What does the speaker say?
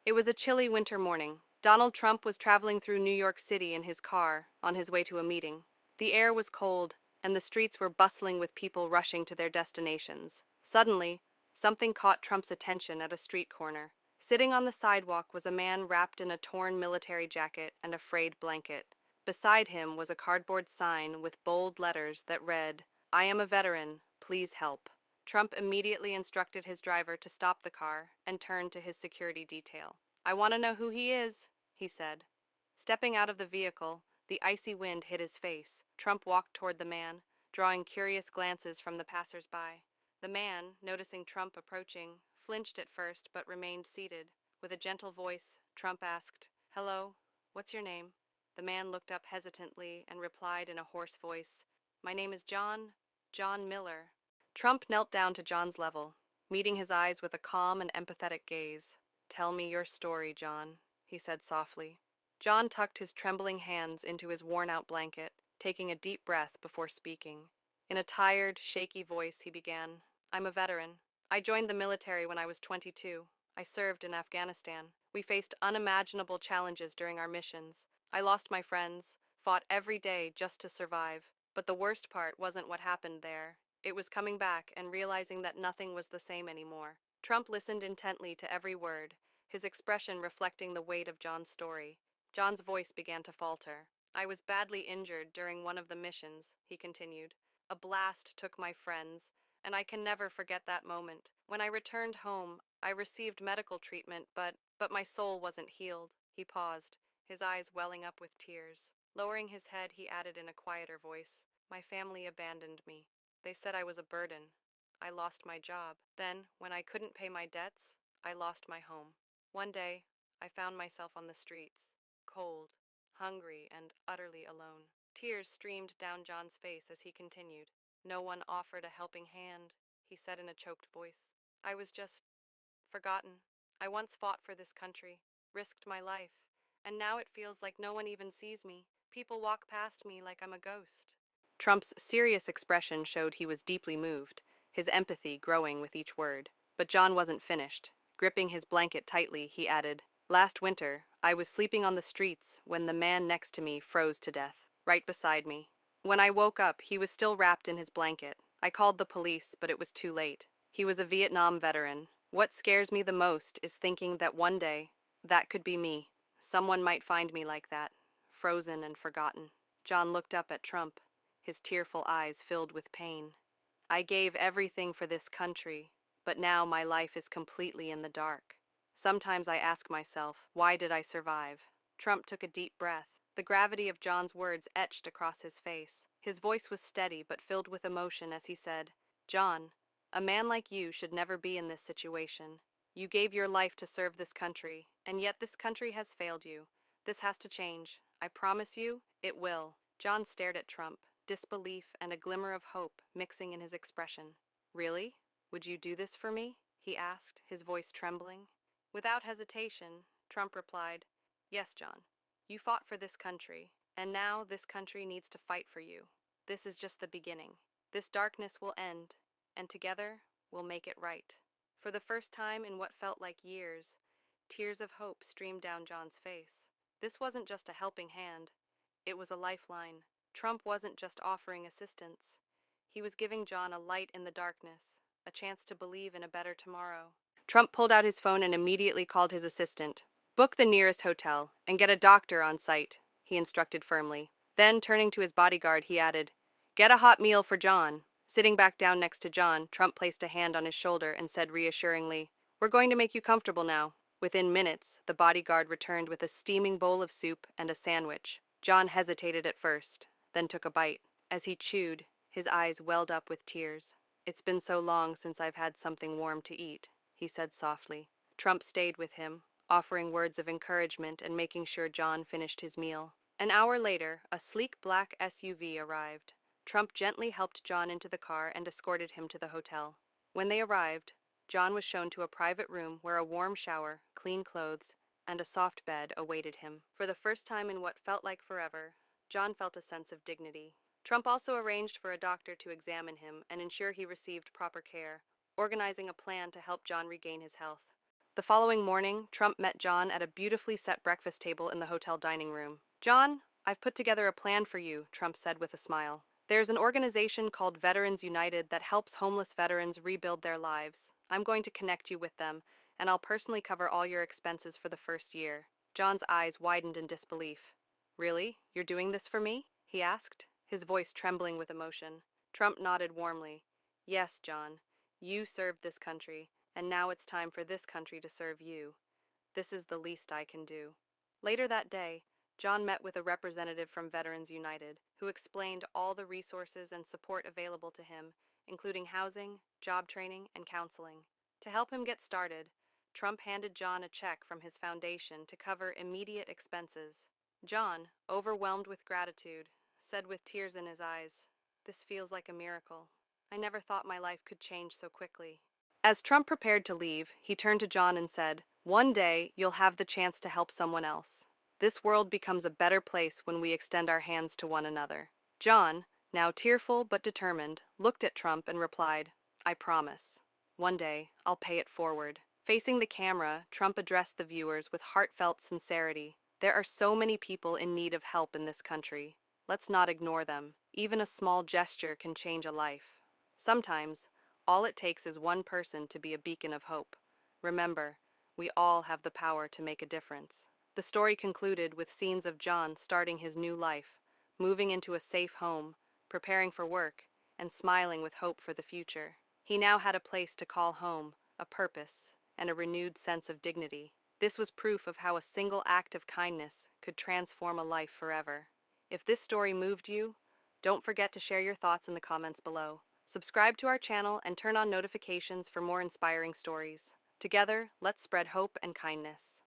It was a chilly winter morning. Donald Trump was traveling through New York City in his car on his way to a meeting. The air was cold, and the streets were bustling with people rushing to their destinations. Suddenly, something caught Trump's attention at a street corner. Sitting on the sidewalk was a man wrapped in a torn military jacket and a frayed blanket. Beside him was a cardboard sign with bold letters that read, "I am a veteran, please help." Trump immediately instructed his driver to stop the car and turned to his security detail. "I want to know who he is," he said. Stepping out of the vehicle, the icy wind hit his face. Trump walked toward the man, drawing curious glances from the passers-by. The man, noticing Trump approaching, flinched at first but remained seated. With a gentle voice, Trump asked, "Hello, what's your name?" The man looked up hesitantly and replied in a hoarse voice, "My name is John Miller." Trump knelt down to John's level, meeting his eyes with a calm and empathetic gaze. "Tell me your story, John," he said softly. John tucked his trembling hands into his worn-out blanket, taking a deep breath before speaking. In a tired, shaky voice, he began, "I'm a veteran. I joined the military when I was 22. I served in Afghanistan. We faced unimaginable challenges during our missions. I lost my friends, fought every day just to survive. But the worst part wasn't what happened there. It was coming back and realizing that nothing was the same anymore." Trump listened intently to every word, his expression reflecting the weight of John's story. John's voice began to falter. "I was badly injured during one of the missions," he continued. "A blast took my friends, and I can never forget that moment. When I returned home, I received medical treatment, but my soul wasn't healed." He paused, his eyes welling up with tears. Lowering his head, he added in a quieter voice, "My family abandoned me. They said I was a burden. I lost my job. Then, when I couldn't pay my debts, I lost my home. One day, I found myself on the streets, cold, hungry, and utterly alone." Tears streamed down John's face as he continued. "No one offered a helping hand," he said in a choked voice. "I was just forgotten. I once fought for this country, risked my life, and now it feels like no one even sees me. People walk past me like I'm a ghost." Trump's serious expression showed he was deeply moved, his empathy growing with each word. But John wasn't finished. Gripping his blanket tightly, he added, "Last winter, I was sleeping on the streets when the man next to me froze to death, right beside me. When I woke up, he was still wrapped in his blanket. I called the police, but it was too late. He was a Vietnam veteran. What scares me the most is thinking that one day, that could be me. Someone might find me like that, frozen and forgotten." John looked up at Trump, his tearful eyes filled with pain. "I gave everything for this country, but now my life is completely in the dark. Sometimes I ask myself, why did I survive?" Trump took a deep breath. The gravity of John's words etched across his face. His voice was steady but filled with emotion as he said, "John, a man like you should never be in this situation. You gave your life to serve this country, and yet this country has failed you. This has to change. I promise you, it will." John stared at Trump, disbelief and a glimmer of hope mixing in his expression. "Really? Would you do this for me?" he asked, his voice trembling. Without hesitation, Trump replied, "Yes, John. You fought for this country, and now this country needs to fight for you. This is just the beginning. This darkness will end, and together we'll make it right." For the first time in what felt like years, tears of hope streamed down John's face. This wasn't just a helping hand, it was a lifeline. Trump wasn't just offering assistance. He was giving John a light in the darkness, a chance to believe in a better tomorrow. Trump pulled out his phone and immediately called his assistant. "Book the nearest hotel and get a doctor on site," he instructed firmly. Then, turning to his bodyguard, he added, "Get a hot meal for John." Sitting back down next to John, Trump placed a hand on his shoulder and said reassuringly, "We're going to make you comfortable now." Within minutes, the bodyguard returned with a steaming bowl of soup and a sandwich. John hesitated at first, then took a bite. As he chewed, his eyes welled up with tears. "It's been so long since I've had something warm to eat," he said softly. Trump stayed with him, offering words of encouragement and making sure John finished his meal. An hour later, a sleek black SUV arrived. Trump gently helped John into the car and escorted him to the hotel. When they arrived, John was shown to a private room where a warm shower, clean clothes, and a soft bed awaited him. For the first time in what felt like forever, John felt a sense of dignity. Trump also arranged for a doctor to examine him and ensure he received proper care, organizing a plan to help John regain his health. The following morning, Trump met John at a beautifully set breakfast table in the hotel dining room. John, I've put together a plan for you, Trump said with a smile. There's an organization called Veterans United that helps homeless veterans rebuild their lives. I'm going to connect you with them, and I'll personally cover all your expenses for the first year. John's eyes widened in disbelief. Really? You're doing this for me? He asked, his voice trembling with emotion. Trump nodded warmly. Yes, John. You served this country, and now it's time for this country to serve you. This is the least I can do. Later that day, John met with a representative from Veterans United, who explained all the resources and support available to him, including housing, job training, and counseling. To help him get started, Trump handed John a check from his foundation to cover immediate expenses. John, overwhelmed with gratitude, said with tears in his eyes, "This feels like a miracle. I never thought my life could change so quickly." As Trump prepared to leave, he turned to John and said, "One day, you'll have the chance to help someone else. This world becomes a better place when we extend our hands to one another." John, now tearful but determined, looked at Trump and replied, "I promise. One day, I'll pay it forward." Facing the camera, Trump addressed the viewers with heartfelt sincerity. There are so many people in need of help in this country. Let's not ignore them. Even a small gesture can change a life. Sometimes, all it takes is one person to be a beacon of hope. Remember, we all have the power to make a difference. The story concluded with scenes of John starting his new life, moving into a safe home, preparing for work, and smiling with hope for the future. He now had a place to call home, a purpose, and a renewed sense of dignity. This was proof of how a single act of kindness could transform a life forever. If this story moved you, don't forget to share your thoughts in the comments below. Subscribe to our channel and turn on notifications for more inspiring stories. Together, let's spread hope and kindness.